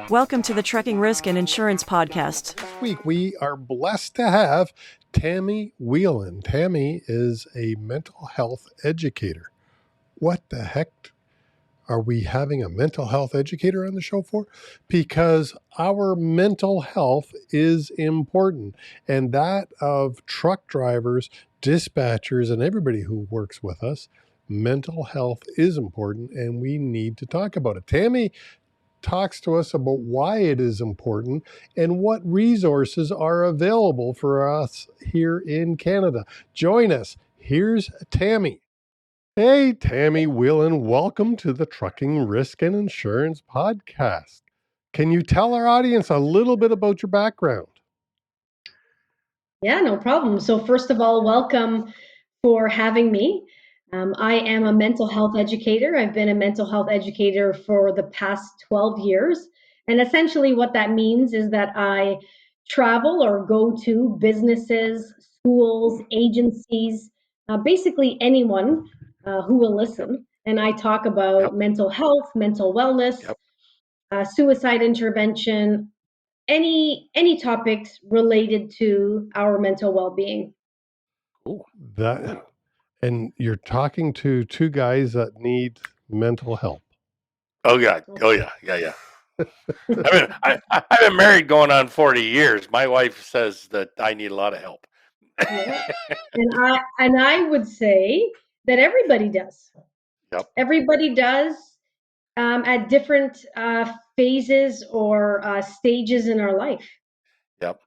Welcome to the Trucking Risk and Insurance Podcast. This week we are blessed to have Tammy Whelen. Tammy is a mental health educator. What the heck are we having a mental health educator on the show for? Because our mental health is important, and that of truck drivers, dispatchers, and everybody who works with us. Mental health is important, and we need to talk about it. Tammy talks to us about why it is important and what resources are available for us here in Canada. Join us. Here's Tammy. Hey, Tammy Whelen, welcome to the Trucking Risk and Insurance Podcast. Can you tell our audience a little bit about your background? Yeah, no problem. So first of all, welcome for having me. I am a mental health educator. I've been a mental health educator for the past 12 years. And essentially what that means is that I travel or go to businesses, schools, agencies, basically anyone who will listen. And I talk about mental health, mental wellness, suicide intervention, any topics related to our mental well-being. Cool. And you're talking to two guys that need mental help. Oh yeah. I've been married going on 40 years. My wife says that I need a lot of help. Yeah. And I would say that everybody does. Yep. Everybody does at different phases or stages in our life. Yep.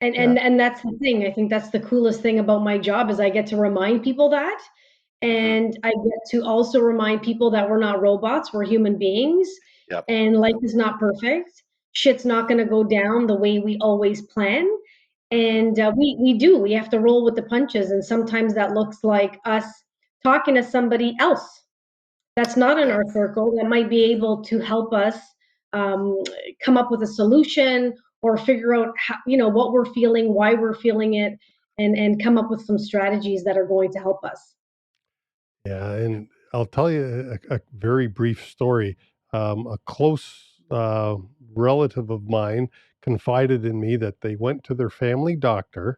And that's the thing. I think that's the coolest thing about my job is I get to remind people that. And I get to also remind people that we're not robots, we're human beings. Yep. And life is not perfect. Shit's not going to go down the way we always plan. And we have to roll with the punches. And sometimes that looks like us talking to somebody else that's not in our circle that might be able to help us come up with a solution or figure out how, what we're feeling, why we're feeling it, and come up with some strategies that are going to help us. Yeah, and I'll tell you a very brief story. A close relative of mine confided in me that they went to their family doctor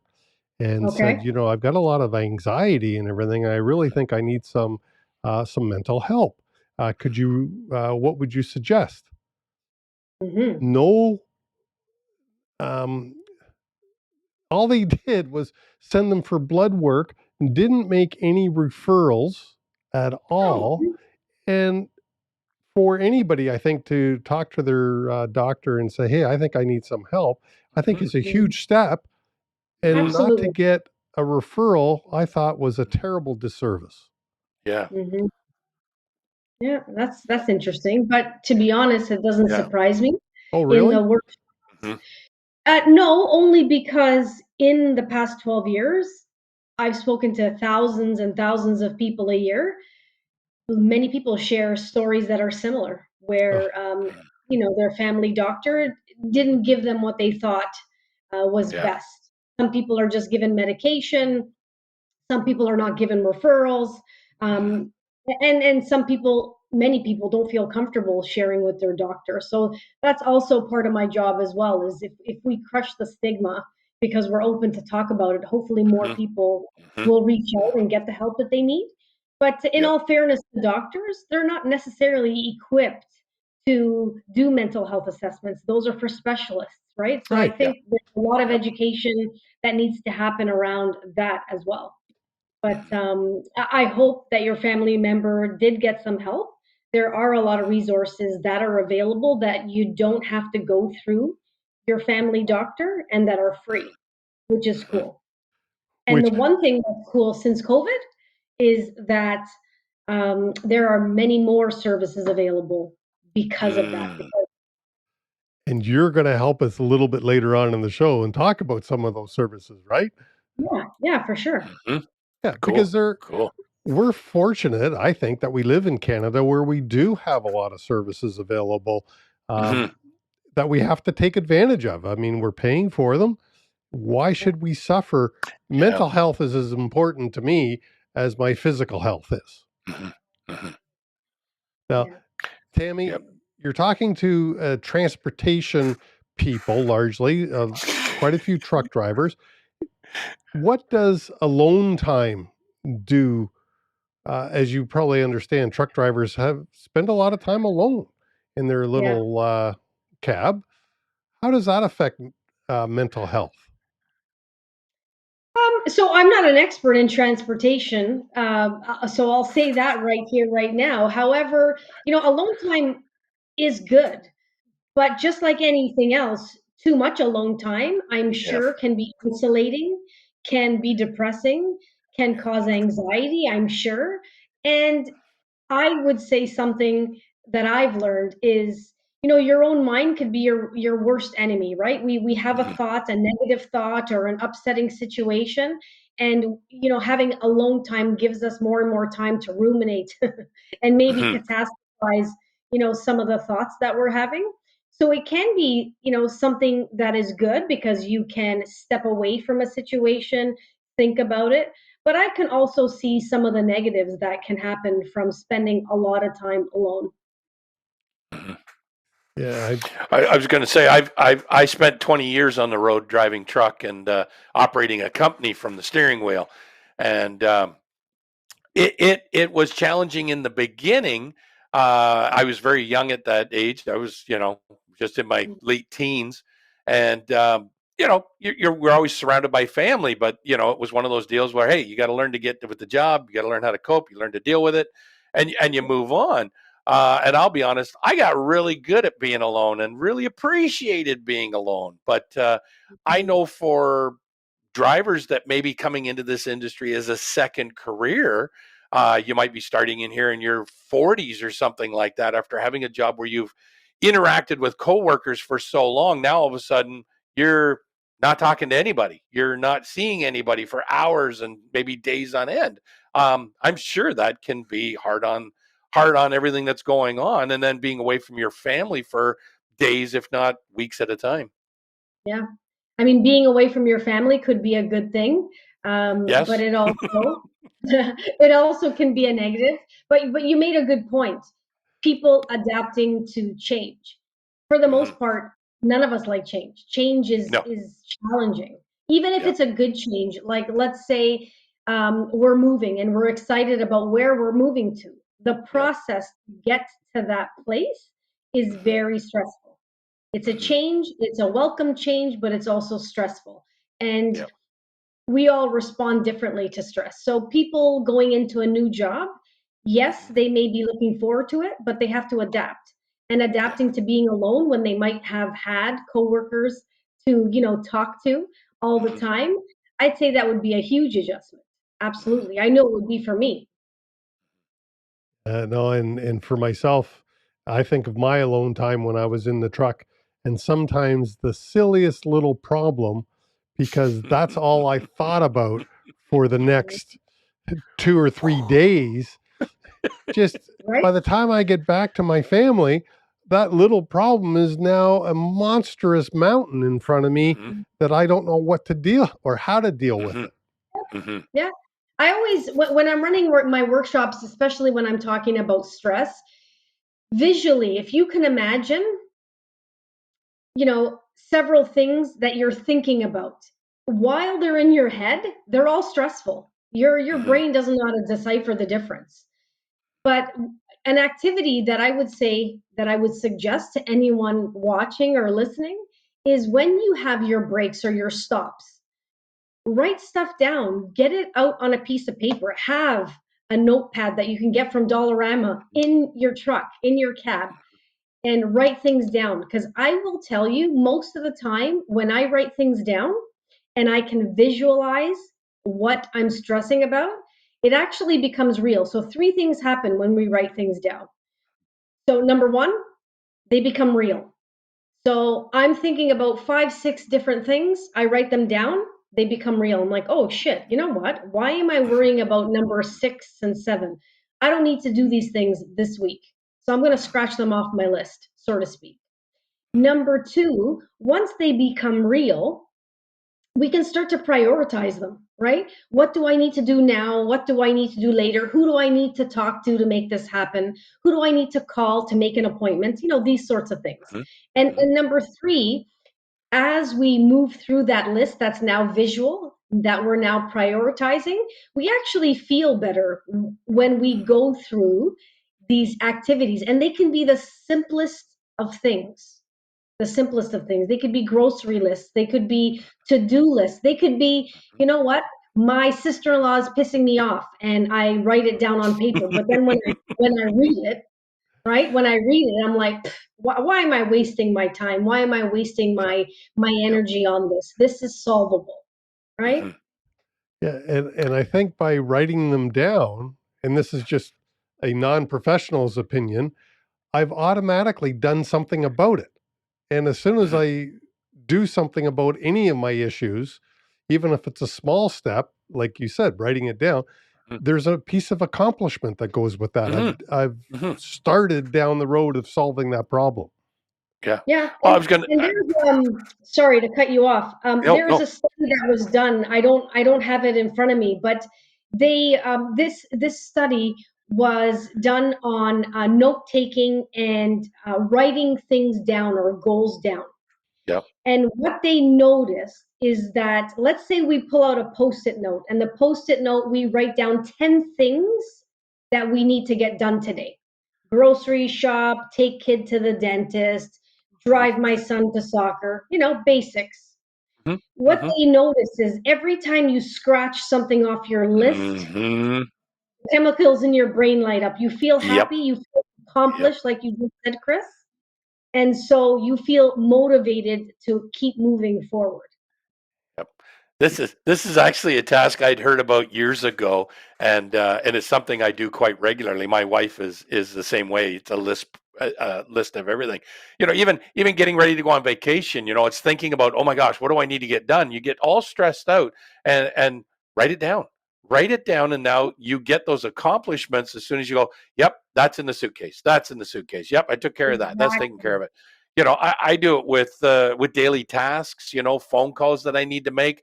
and said, I've got a lot of anxiety and everything. I really think I need some mental help. What would you suggest? Mm-hmm. No. All they did was send them for blood work, didn't make any referrals at all. And for anybody, I think, to talk to their doctor and say, hey, I think I need some help, I think is a huge step. And Absolutely. not to get a referral, I thought was a terrible disservice. Yeah. Mm-hmm. Yeah, that's interesting. But to be honest, it doesn't surprise me. Oh, really? In the work. No, only because in the past 12 years, I've spoken to thousands and thousands of people a year. Many people share stories that are similar, where their family doctor didn't give them what they thought was best. Some people are just given medication. Some people are not given referrals, and many people don't feel comfortable sharing with their doctor. So that's also part of my job as well. Is if we crush the stigma because we're open to talk about it, hopefully more people will reach out and get the help that they need. But in all fairness to doctors, they're not necessarily equipped to do mental health assessments. Those are for specialists, right? So I think there's a lot of education that needs to happen around that as well. But I hope that your family member did get some help. There are a lot of resources that are available that you don't have to go through your family doctor and that are free, which is cool. And the one thing that's cool since COVID is that there are many more services available because of that. And you're going to help us a little bit later on in the show and talk about some of those services, right? Yeah, for sure. Yeah, cool. Because we're fortunate, I think, that we live in Canada where we do have a lot of services available that we have to take advantage of. I mean, we're paying for them. Why should we suffer? Mental health is as important to me as my physical health is. Now, Tammy, you're talking to transportation people largely, quite a few truck drivers. What does alone time do? As you probably understand, truck drivers have spend a lot of time alone in their Yeah. little cab. How does that affect mental health? So I'm not an expert in transportation, so I'll say that right here, right now. However, alone time is good, but just like anything else, too much alone time, I'm Yeah. sure, can be isolating, can be depressing, can cause anxiety, I'm sure. And I would say something that I've learned is, your own mind could be your worst enemy, right? We have a Mhm. thought, a negative thought or an upsetting situation, and having alone time gives us more and more time to ruminate and maybe Mhm. catastrophize, some of the thoughts that we're having. So it can be, something that is good because you can step away from a situation, think about it, but I can also see some of the negatives that can happen from spending a lot of time alone. Mhm. Yeah, I was going to say I spent 20 years on the road driving truck and operating a company from the steering wheel, and it was challenging in the beginning. I was very young at that age. I was just in my late teens, and we're always surrounded by family, but it was one of those deals where hey, you got to learn to get with the job. You got to learn how to cope. You learn to deal with it, and you move on. And I'll be honest, I got really good at being alone and really appreciated being alone. But I Mhm. know for drivers that may be coming into this industry as a second career, you might be starting in here in your 40s or something like that after having a job where you've interacted with coworkers for so long. Now all of a sudden you're not talking to anybody. You're not seeing anybody for hours and maybe days on end. I'm sure that can be hard on everything that's going on, and then being away from your family for days, if not weeks at a time. Yeah. I mean, being away from your family could be a good thing, but Yes. it also it also can be a negative. But you made a good point. People adapting to change. For the Hmm. most part, none of us like change. Change is No. is challenging, even if Yeah. it's a good change. Like let's say we're moving and we're excited about where we're moving to. The Yep. process to get to that place is Hmm. very stressful. It's a Hmm. change, it's a welcome change, but it's also stressful. And Yep. we all respond differently to stress. So people going into a new job, yes, Hmm. they may be looking forward to it, but they have to adapt. And Yep. adapting to being alone when they might have had coworkers to, talk to all the Hmm. time, I'd say that would be a huge adjustment. Hmm. Absolutely. I know it would be for me. no, and for myself, I think of my alone time when I was in the truck, and sometimes the silliest little problem, because that's all I thought about for the next 2 or 3 days. Just Right? by the time I get back to my family, that little problem is now a monstrous mountain in front of me Hmm. that I don't know what to deal or how to deal with Hmm. it. Hmm. Yeah. I always, when I'm running my workshops, especially when I'm talking about stress, visually, if you can imagine, several things that you're thinking about while they're in your head, they're all stressful. Your Hmm. brain doesn't know how to decipher the difference. But an activity that I would say that I would suggest to anyone watching or listening is when you have your breaks or your stops, write stuff down, get it out on a piece of paper, have a notepad that you can get from Dollarama in your truck, in your cab, and write things down. Because I will tell you, most of the time, when I write things down and I can visualize what I'm stressing about, it actually becomes real. So, three things happen when we write things down. So, number one, they become real. So I'm thinking about 5, 6 different things. I write them down. They become real. I'm like, oh shit, you know what? Why am I worrying about number 6 and 7? I don't need to do these things this week. So I'm going to scratch them off my list, so to speak. Number two, once they become real, we can start to prioritize them. right? What do I need to do now? What do I need to do later? Who do I need to talk to make this happen? Who do I need to call to make an appointment? These sorts of things. Mhm. And, Mhm. and number three, as we move through that list that's now visual, that we're now prioritizing, we actually feel better when we go through these activities. And they can be the simplest of things. The simplest of things. They could be grocery lists. They could be to-do lists. They could be, you know what? My sister-in-law is pissing me off, and I write it down on paper. But then when I read it, right? When I read it, I'm like, why am I wasting my time? Why am I wasting Yep. my Yep. energy on this? This is solvable, right? Mhm. Yeah, and I think by writing them down, and this is just a non-professional's opinion, I've automatically done something about it. And as soon as Mhm. I do something about any of my issues, even if it's a small step, like you said, writing it down, Mhm. there's a piece of accomplishment that goes with that. I've Mhm. I've Mhm. started down the road of solving that problem. Yeah. Yeah, Well, I was gonna. and there's sorry to cut you off. No, There is no. a study that was done. I don't have it in front of me, but they this study was done on note taking and writing things down or goals down. Yep. And what they noticed is that, let's say we pull out a post-it note, and the post-it note, we write down 10 things that we need to get done today. Grocery shop, take kid to the dentist, Mhm. drive my son to soccer, basics. Mhm. What Mhm. they notice is every time you scratch something off your list, Mhm. chemicals in your brain light up. You feel Yep. happy, you feel Yep. accomplished, like you just said, Chris. And so you feel motivated to keep moving forward. Yep. This is actually a task I'd heard about years ago, and it's something I do quite regularly. My wife is the same way. It's a list of everything. Even getting ready to go on vacation. It's thinking about, oh my gosh, what do I need to get done? You get all stressed out, and write it down. Write it down, and now you get those accomplishments as soon as you go. Yep, that's in the suitcase. That's in the suitcase. Yep, I took care of that. That's taken care Exactly. of it. I do it with daily tasks. Phone calls that I need to make.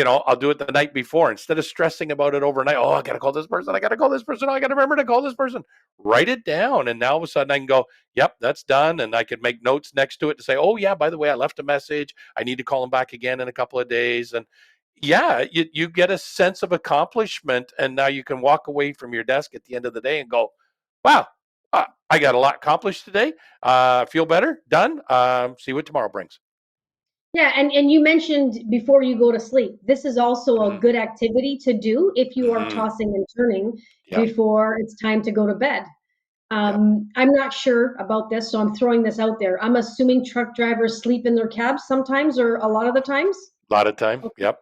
I'll do it the night before instead of stressing about it overnight. Oh, I got to call this person. I got to call this person. Oh, I got to remember to call this person. Write it down. And now all of a sudden I can go, yep, that's done. And I could make notes next to it to say, oh, yeah, by the way, I left a message. I need to call him back again in a couple of days. And yeah, you get a sense of accomplishment. And now you can walk away from your desk at the end of the day and go, wow, I got a lot accomplished today. Feel better. Done. See what tomorrow brings. Yeah, and you mentioned before you go to sleep. This is also a Mm-hmm. good activity to do if you are Mm-hmm. tossing and turning Yep. before it's time to go to bed. Yep. I'm not sure about this, so I'm throwing this out there. I'm assuming truck drivers sleep in their cabs sometimes or a lot of the times. A lot of time. Yep.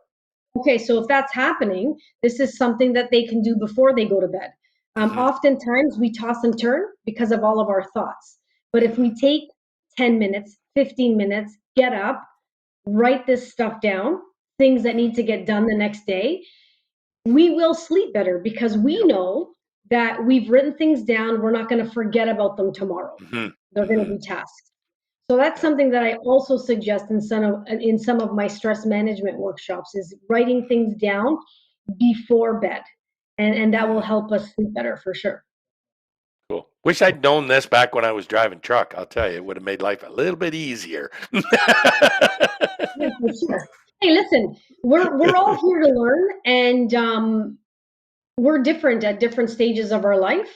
Okay, so if that's happening, this is something that they can do before they go to bed. Mhm, Oftentimes we toss and turn because of all of our thoughts. But if mhm, we take 10 minutes, 15 minutes, get up, write this stuff down, things that mhm. need to get done the next day, we will sleep better because we Yep. know that we've written things down. We're not going to forget about them tomorrow. Mhm, They're going to mhm. be tasks. So that's Yep. something that I also suggest in some of my stress management workshops is writing things down before bed. And that will Mhm. help us sleep better for sure. Cool. Wish I'd known this back when I was driving truck. I'll tell you, it would have made life a little bit easier. Yeah, for sure. Hey, listen, we're all here to learn, and we're different at different stages of our life.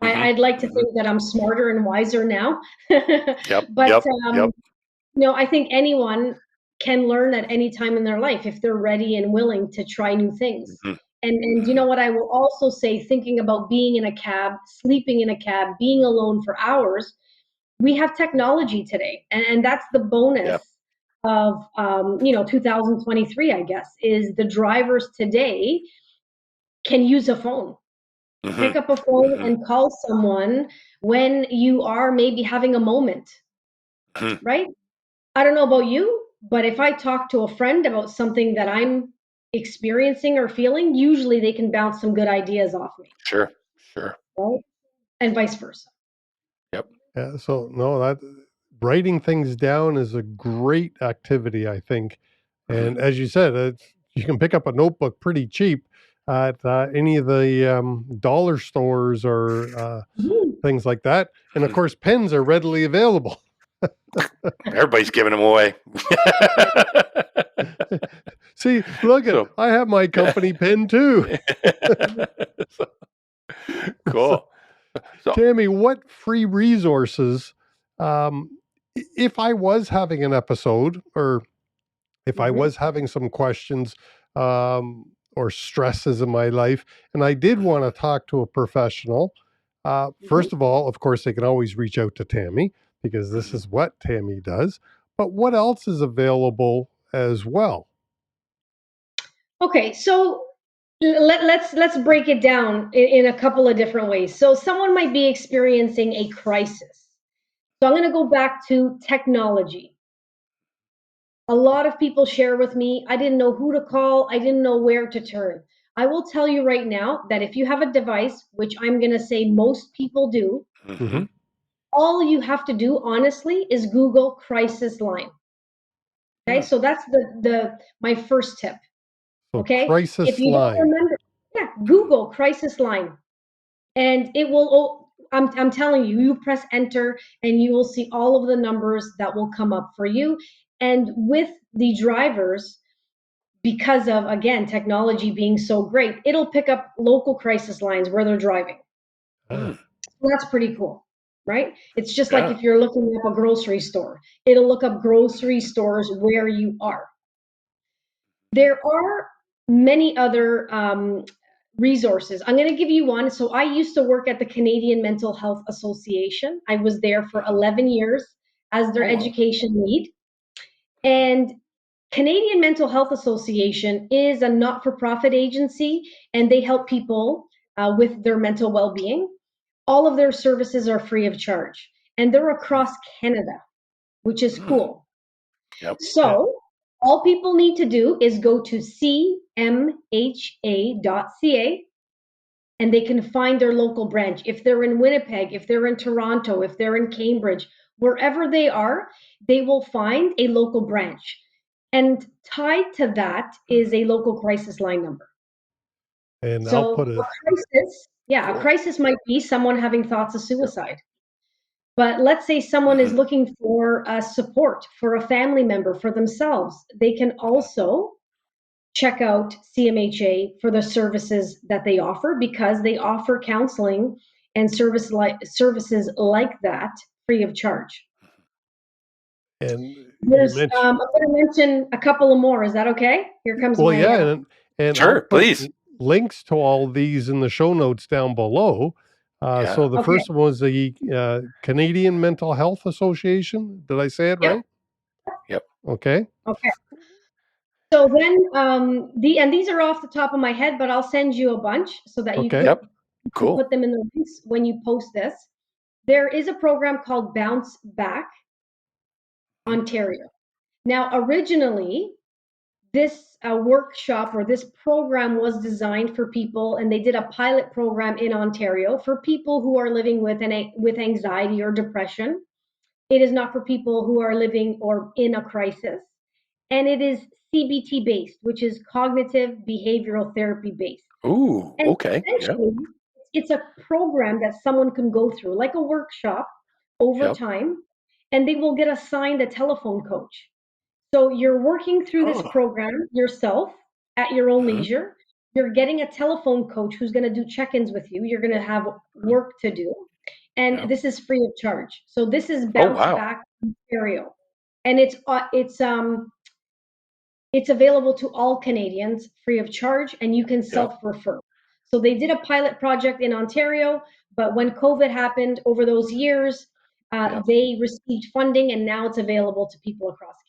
Mhm, I'd like to mhm. think that I'm smarter and wiser now, Yep, but yep, yep. I think anyone can learn at any time in their life if they're ready and willing to try new things. Mhm, And you mhm. know what I will also say, thinking about being in a cab, sleeping in a cab, being alone for hours, we have technology today. And that's the bonus Yep. of 2023, I guess, is the drivers today can use a phone. Pick Mhm, up a phone mhm, and call someone when you are maybe having a moment, mhm. right? I don't know about you, but if I talk to a friend about something that I'm experiencing or feeling, usually they can bounce some good ideas off me, Sure, sure. right? And vice versa. Yep. Yeah, so no, that writing things down is a great activity, I think. Mhm, And as you said, it's you can pick up a notebook pretty cheap at any of the dollar stores or things like that. And of course, pens are readily available. Everybody's giving them away. See, look at I have my company pen too. Cool. So, Tammy, what free resources, if I was having an episode or if I was having some questions or stresses in my life, and I did want to talk to a professional, first of all, of course, they can always reach out to Tammy because this is what Tammy does. But what else is available as well? Okay, so let's break it down in a couple of different ways. So someone might be experiencing a crisis. So I'm going to go back to technology. A lot of people share with me, I didn't know who to call, I didn't know where to turn. I will tell you right now that if you have a device, which I'm going to say most people do, Mm-hmm. all you have to do honestly is Google crisis line. Okay? So that's the my first tip. So, Okay? If crisis you don't line. remember, yeah, Google crisis line. And it will I'm telling you, you press enter and you will see all of the numbers that will come up for you. And with the drivers, because of again technology being so great, it'll pick up local crisis lines where they're driving. Ah, So that's pretty cool, right? It's just like yeah. if you're looking up a grocery store, it'll look up grocery stores where you are. There are many other resources. I'm going to give you one. So I used to work at the Canadian Mental Health Association. I was there for 11 years as their Oh, wow. education lead. And Canadian Mental Health Association is a not-for-profit agency, and they help people with their mental well-being. All of their services are free of charge, and they're across Canada, which is cool. Yep. So all people need to do is go to cmha.ca and they can find their local branch. If they're in Winnipeg, if they're in Toronto, if they're in Cambridge, wherever they are, they will find a local branch. And tied to that is a local crisis line number. and I'll So put a it. crisis, yeah, a Cool. crisis might be someone having thoughts of suicide. But let's say someone is looking for support for a family member, for themselves. They can also check out CMHA for the services that they offer because they offer counseling and services like that free of charge. And you There's, mentioned, I'm going to mention a couple of more. Is that okay? Here comes well, my. yeah, and I'll Sure, put please. links to all these in the show notes down below. Yeah. So the Okay. first one was the Canadian Mental Health Association. Did I say it Yep. right? Yep. Okay. Okay. So then, these are off the top of my head, but I'll send you a bunch so that Okay. Yep. you can Cool. put them in the links when you post this. There is a program called Bounce Back Ontario. Now, originally, this workshop or this program was designed for people, and they did a pilot program in Ontario for people who are living with anxiety or depression. It is not for people who are living or in a crisis, and it is CBT based, which is cognitive behavioral therapy based. Ooh, And okay. Yep. essentially, it's a program that someone can go through, like a workshop over Yep. time, and they will get assigned a telephone coach. So you're working through this Oh. program yourself at your own Mhm. leisure. You're getting a telephone coach who's going to do check-ins with you. You're going to have work to do, and Yep. this is free of charge. So this is Oh, Bounce wow. Back Ontario, and it's available to all Canadians free of charge, and you can Yep. self-refer. So they did a pilot project in Ontario, but when COVID happened over those years, Yep. they received funding, and now it's available to people across Canada.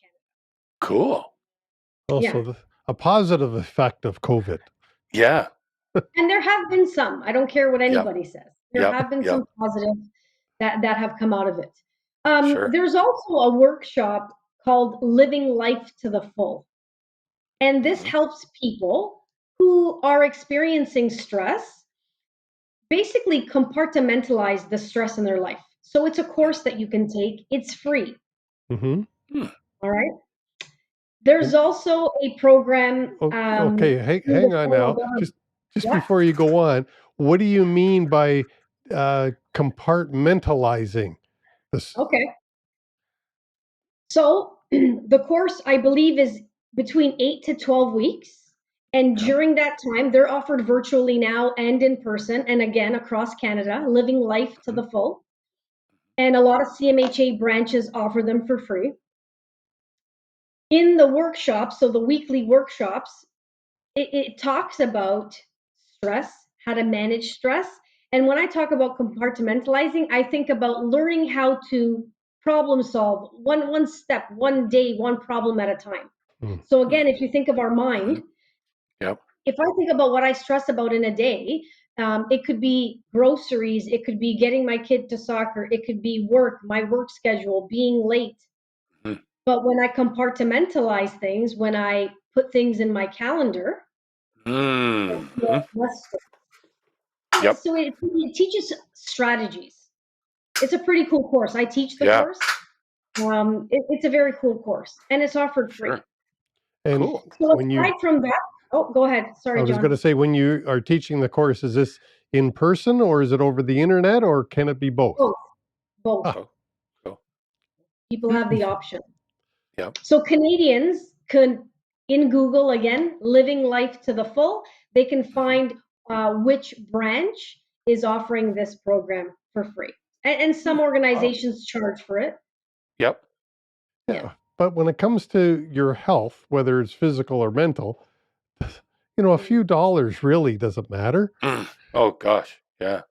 Cool. Also, Yeah. a positive effect of COVID. Yeah. And there have been some. I don't care what Yep. anybody says. There Yep. have been Yep. some positive that have come out of it. Sure. There's also a workshop called Living Life to the Full. And this helps people who are experiencing stress basically compartmentalize the stress in their life. So it's a course that you can take, it's free. Mm-hmm. Hmm. All right. There's also a program Okay, through the hang on federal now. government. Just Yeah. before you go on, what do you mean by compartmentalizing this? Okay. So the course, I believe, is between 8 to 12 weeks. And Yeah. during that time, they're offered virtually now and in person, and again across Canada, living life to Mhm. the full. And a lot of CMHA branches offer them for free. In the workshops, so the weekly workshops, it talks about stress, how to manage stress. And when I talk about compartmentalizing, I think about learning how to problem solve one step, one day, one problem at a time. Hmm. So again, if you think of our Mhm. mind, Yep. if I think about what I stress about in a day, it could be groceries, it could be getting my kid to soccer, it could be work, my work schedule, being late. Mhm. But when I compartmentalize things, when I put things in my calendar, I feel Mhm. less stress. Yep. So it teaches strategies. It's a pretty cool course. I teach the Yeah. course. It's a very cool course, and it's offered free. Sure. And Cool. So when you, aside from that, oh, go ahead. I Sorry, was going John. to say, when you are teaching the course, is this in person or is it over the internet or can it be both? Both, both. Ah, Cool. Cool. People have the option. Yep. So Canadians can, in Google again, living life to the full, they can Mhm. find which branch is offering this program for free. And some Wow. organizations charge for it. Yep. Yeah. yeah. But when it comes to your health, whether it's physical or mental, a few Mm. dollars really doesn't matter. Oh gosh. Yeah.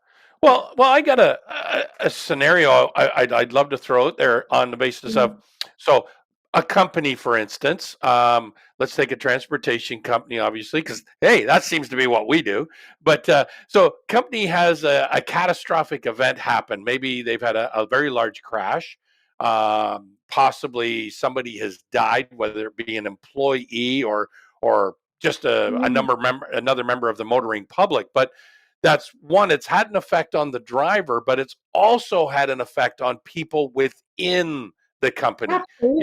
Well, I got a scenario I'd love to throw out there on the basis of, Mhm. so a company, for instance, let's take a transportation company, obviously, because hey, that seems to be what we do. But so company has a catastrophic event happen. Maybe they've had a very large crash. Possibly somebody has died, whether it be an employee or just Mhm. another member of the motoring public. But that's one, it's had an effect on the driver, but it's also had an effect on people within the company. Absolutely.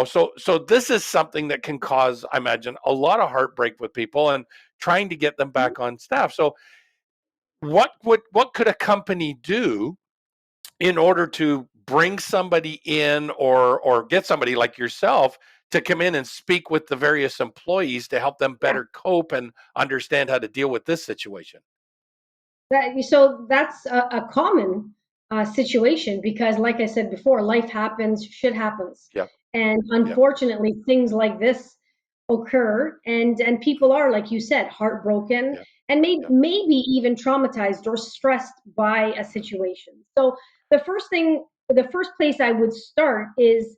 So this is something that can cause, I imagine, a lot of heartbreak with people and trying to get them Mhm. back on staff. So what could a company do in order to bring somebody in, or get somebody like yourself to come in and speak with the various employees to help them Yeah. better cope and understand how to deal with this situation? So that's a common situation because, like I said before, life happens, shit happens, Yep. and Yep. unfortunately, things like this occur, and people are, like you said, heartbroken Yep. and Yep. maybe even traumatized or stressed by a Mhm. situation. So the first place I would start is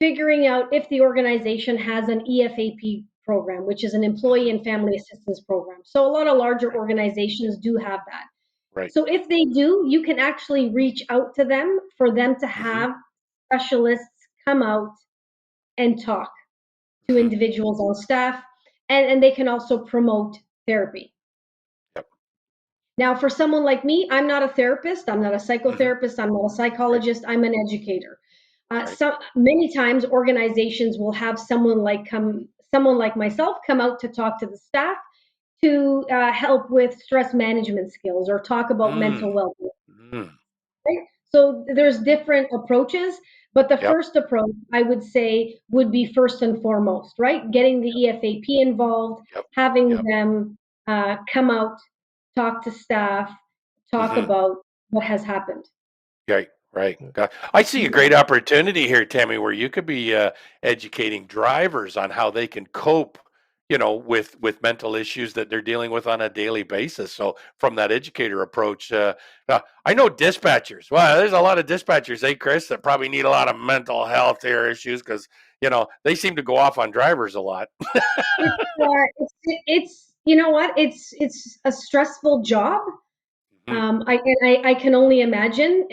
figuring out if the organization has an EFAP program, which is an employee Mhm. and family assistance program. So a lot of larger Right. organizations do have that. Right. So if they do, you can actually reach out to them for them to Mhm. have specialists come out and talk to Mhm. individuals on staff, and they can also promote therapy. Yep. Now, for someone like me, I'm not a therapist, I'm not a Mhm. psychotherapist, I'm not a Right. psychologist, I'm an educator. Right. So many times organizations will have someone like myself come out to talk to the staff to help with stress management skills or talk about Mm. mental well-being. Mm. Right? So there's different approaches, but the Yep. first approach I would say would be first and foremost, right? Getting the Yep. EFAP involved, Yep. having Yep. them come out, talk to staff, talk Mhm. about what has happened. Right. Right. I see a Yeah. great opportunity here, Tammy, where you could be educating drivers on how they can cope, with mental issues that they're dealing with on a daily basis. So, from that educator approach, I know dispatchers. Well, there's a lot of dispatchers, Chris, that probably need a lot of mental health issues because they seem to go off on drivers a lot. It's you know what? It's a stressful job. Mhm. I can only imagine.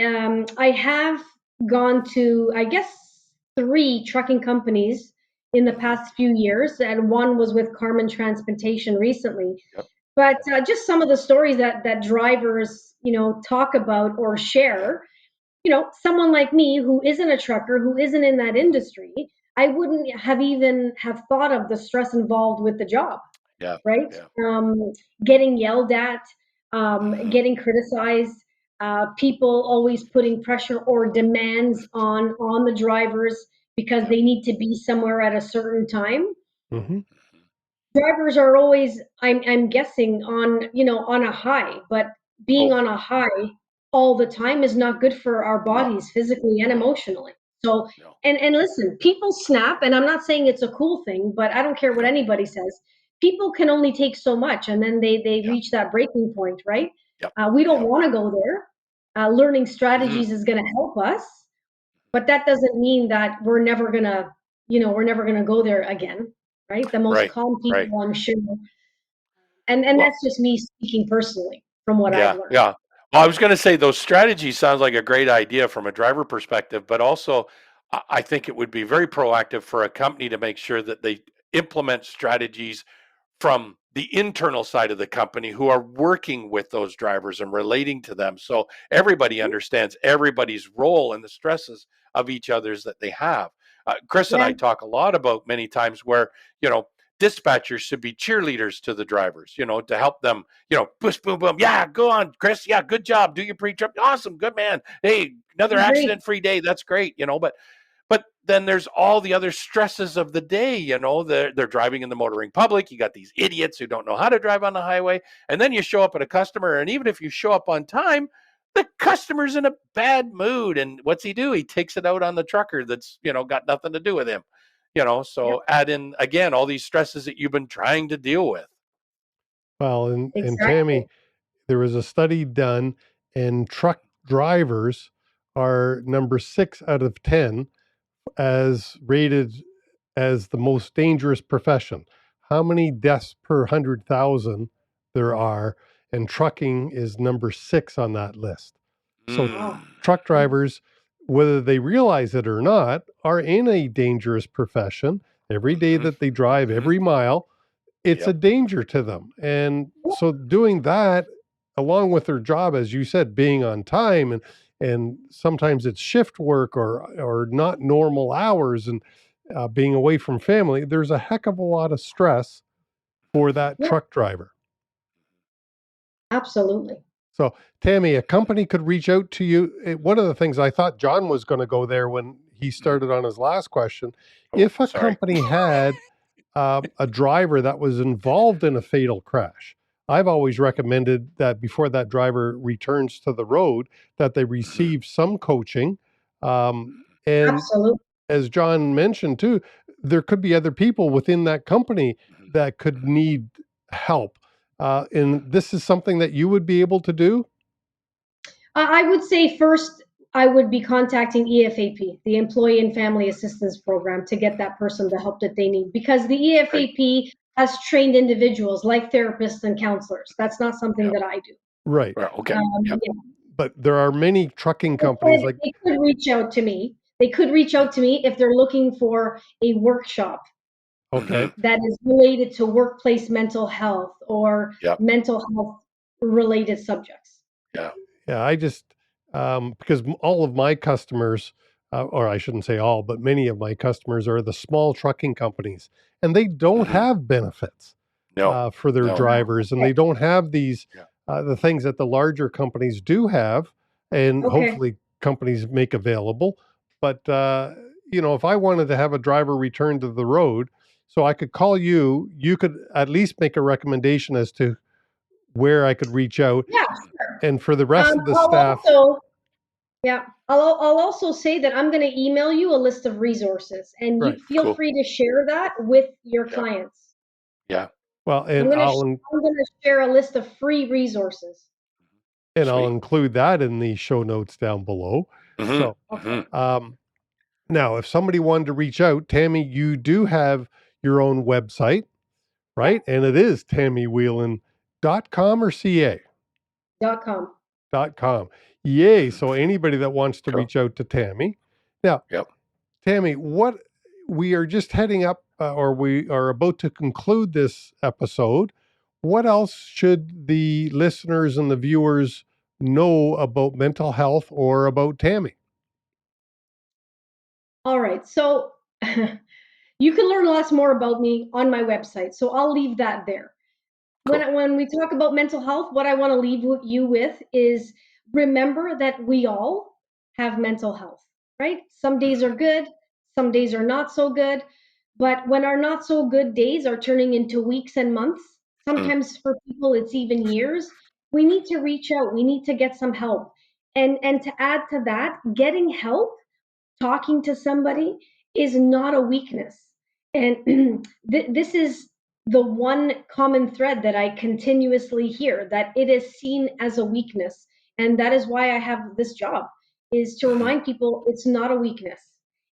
I have gone to, I guess, three trucking companies in the Mhm. past few years, and one was with Carmen Transportation recently. Yep. But just some of the stories that drivers, talk about or Yeah. share. Someone like me who isn't a trucker, who isn't in that Mhm. industry, I wouldn't have even have thought of the stress involved with the job, Yeah. right? Yeah. Getting yelled at, Mhm. getting criticized, people always putting pressure or demands on the drivers because Yep. they need to be somewhere at a certain time. Hmm. Mhm. Drivers are always, I'm guessing, on a high, but being Oh, on a high all the time is not good for our no, bodies physically and no, emotionally. So, no, and listen, people snap, and I'm not saying it's a cool thing, but I don't care what no. anybody says. People can only take so much, and then they Yeah. reach that breaking point, right? Yep. We don't Yep. want to go there. Learning Mhm. strategies is going to help us, but that doesn't mean that we're never gonna go there again, right? The most Right. calm Right. people, I'm sure, and Well, that's just me speaking personally from what I've yeah. learned. Yeah. Well, I was going to say those strategies sounds like a great idea from a driver perspective, but also I think it would be very proactive for a company to make sure that they implement strategies from the internal side of the company who are working with those drivers and relating to them. So everybody understands everybody's role and the stresses of each other's that they have. Chris and Yeah, I talk a lot about many times where, you know, dispatchers should be cheerleaders to the drivers, to help them, push, boom, boom. Yeah, go on, Chris. Yeah, good job. Do your pre-trip. Awesome. Good man. Hey, I another agree. accident free day. That's great. But then there's all the other stresses of the day. They're driving in the motoring public. You got these idiots who don't know how to drive on the highway, and then you show up at a customer, and even if you show up on time, the customer's in a bad mood, and what's he do? He takes it out on the trucker that's got nothing to do with him. Yep, So add in again all these stresses that you've been trying to deal with. Well, and exactly. Tammy, there was a study done, and truck drivers are number 6 out of 10 as rated as the most dangerous profession. How many deaths per 100,000 there are, and trucking is number 6 on that list. So, Wow. Mm. truck drivers, whether they realize it or not, are in a dangerous profession. Every day Hmm. that they drive, Hmm. every mile, it's a Yep. danger to them. And so doing that along with their job, as you said, being on time, and sometimes it's shift work or not normal hours, and being away from family, there's a heck of a lot of stress for Hmm. that Yeah, truck driver. absolutely. So, Tammy, a company could reach out to you. One of the things I thought John was going to go there when he Hmm. started on his last question, Oh, if a sorry. company had a driver that was involved in a fatal crash, I've always recommended that before that driver returns to the road, that they Hmm. receive some coaching. And Absolutely. as John mentioned too, there could be other people within that company Hmm. that could need help. And this is something that you would be able to do. I would say first, I would be contacting EFAP, the Employee and Family Assistance Program, to get that person the help that they need, because the Right. EFAP has trained individuals like therapists and counselors. That's not something Yep. that I do. Right. Well, okay. Yep. Yeah. But there are many trucking companies like, They could reach out to me. They could reach out to me if they're looking for a workshop Hmm. okay, that is related to workplace mental health or Yep. mental health related subjects. Yeah. yeah, I just, because all of my customers, or I shouldn't say all, but many of my customers are the small trucking companies, and they don't Hmm. have benefits No. for their No. drivers, and Okay. they don't have these Yeah. the things that the larger companies do have, and Okay. hopefully companies make available. But if I wanted to have a driver return to the road, so I could call you, you could at least make a recommendation as to where I could reach out, Yeah, sure. and for the rest of the I'll staff. also, yeah, I'll also say that I'm going to email you a list of resources, and you Right. feel Cool. free to share that with your Yeah. clients. Yeah. Well, I'm going to I'm going to share a list of free resources. I'll Sweet. include that in the show notes down below. Hmm. So, Hmm. Okay. um, now if somebody wanted to reach out, Tammy, you do have your own website, Yep. right? And it is tammywhelen.com or .com. ca.com. Yay. Hmm. So anybody that wants to Cool. reach out to Tammy. Now, Yep. Tammy, what we are just heading up, or we are about to conclude this episode. What else should the listeners and the viewers know about mental health or about Tammy? All right. So You can learn lots more about me on my website. So I'll leave that there. Cool. When we talk about mental health, what I want to leave you with is remember that we all have mental health, right? Some days are good, some days are not so good. But when our not so good days are turning into weeks and months, Mm. sometimes for people it's even years, we need to reach out. We need to get some help. And to add to that, getting help, talking to somebody is not a weakness. And this is the one common thread that I continuously hear, that it is seen as a weakness. And that is why I have this job, is to remind people it's not a weakness.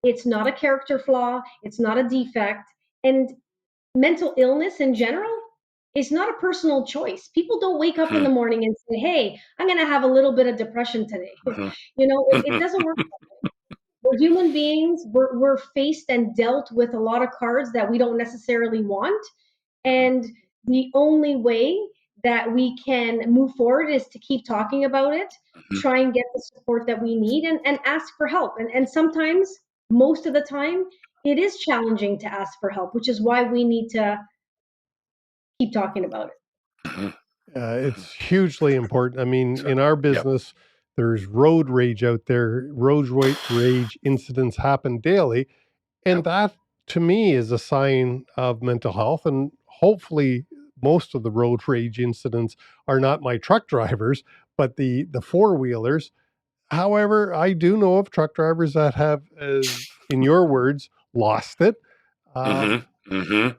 It's not a character flaw. It's not a defect. And mental illness in general is not a personal choice. People don't wake up in the Mhm. morning and say, hey, I'm going to have a little bit of depression today. Mhm. It doesn't work. We're human beings. We're faced and dealt with a lot of cards that we don't necessarily want. And the only way that we can move forward is to keep talking about it, Mhm. try and get the support that we need, and ask for help. And sometimes, most of the time, it is challenging to ask for help, which is why we need to keep talking about it. Mhm. It's hugely important. I mean, So, in our yep. business, there's road rage out there. Rage incidents happen daily. And Yep. that, to me, is a sign of mental health. And hopefully, most of the road rage incidents are not my truck drivers, but the four wheelers. However, I do know of truck drivers that have, in your words, lost it. Mhm. Um, Mhm.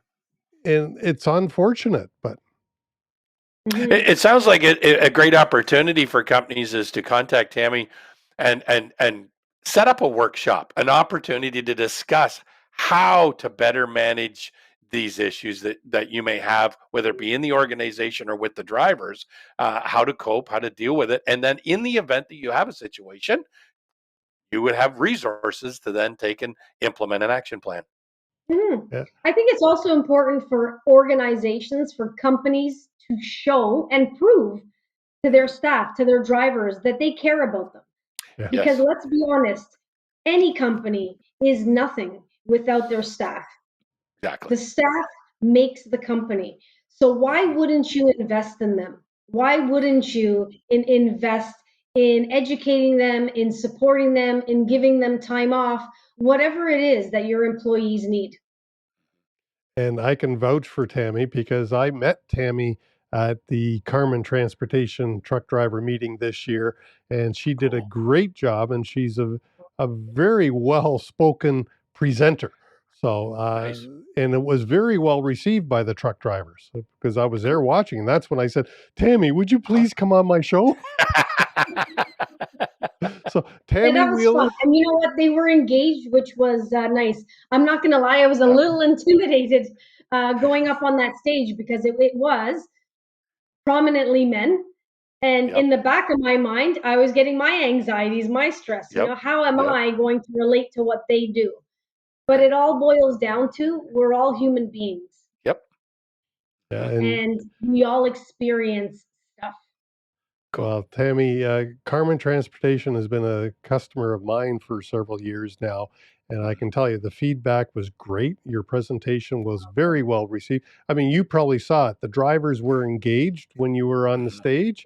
and it's unfortunate, but Hmm. It sounds like a great opportunity for companies is to contact Tammy and set up a workshop, an opportunity to discuss how to better manage these issues that you may have, whether it be in the organization or with the drivers, how to cope, how to deal with it. And then in the event that you have a situation, you would have resources to then take and implement an action plan. Hmm. yeah. I think it's also important for organizations, for companies to show and prove to their Mhm. staff, to their drivers, that they care about them. Yeah. Because Yes, let's be honest, any company is nothing without their staff. exactly. The staff makes the company. So why Mhm. wouldn't you invest in them? Why wouldn't you invest in educating them, in supporting them, in giving them time off, whatever it is that your employees need? And I can vouch for Tammy because I met Tammy at the Carmen Transportation truck driver meeting this year, and she did a Cool. great job. And she's a very well spoken presenter. So, Nice. and it was very well received by the truck drivers because I was there Cool. watching. And that's when I said, Tammy, would you please come on my show? So, Yeah, Tammy that was fun. Whelen, And you know what? They were engaged, which was nice. I'm not going to lie, I was a Yep. little intimidated going up on that stage because it was prominently men. And Yep. in the back of my mind, I was getting my anxieties, my stress. Yep. How am Yep. I going to relate to what they do? But Right. it all boils down to we're all human beings Yep. yeah, Mhm. and and we all experience stuff. Cool. well, Tammy, Carmen Transportation has been a customer of mine for several years now, and I Mhm. can tell you the feedback was great. Your presentation was very well received. I mean, you probably saw it. The drivers were engaged when you were on the Mhm. stage,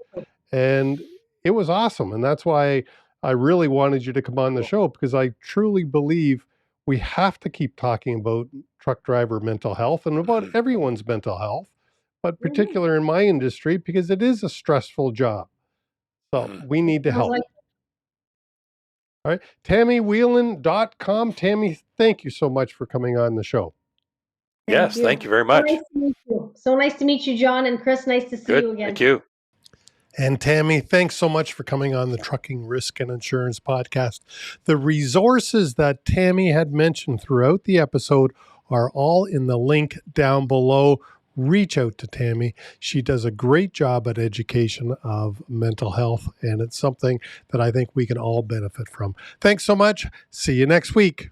and it was awesome. And that's why I really wanted you to come on the Cool. show because I truly believe we have to keep talking about truck driver mental health and about Mhm. everyone's mental health, but Mhm. particular in my industry because it is a stressful job. So Mhm. we need to Sounds help. like All right. Tammywhelen.com. Tammy, thank you so much for coming on the show. thank Yes, thank you. you very So much. nice to meet you. So nice to meet you, John and Chris. Nice to see Good. you Thank again. you. And Tammy, thanks so much for coming on the Trucking Risk and Insurance podcast. The resources that Tammy had mentioned throughout the episode are all in the link down below. Reach out to Tammy. She does a great job at education of mental health, and it's something that I think we can all benefit from. Thanks so much. See you next week.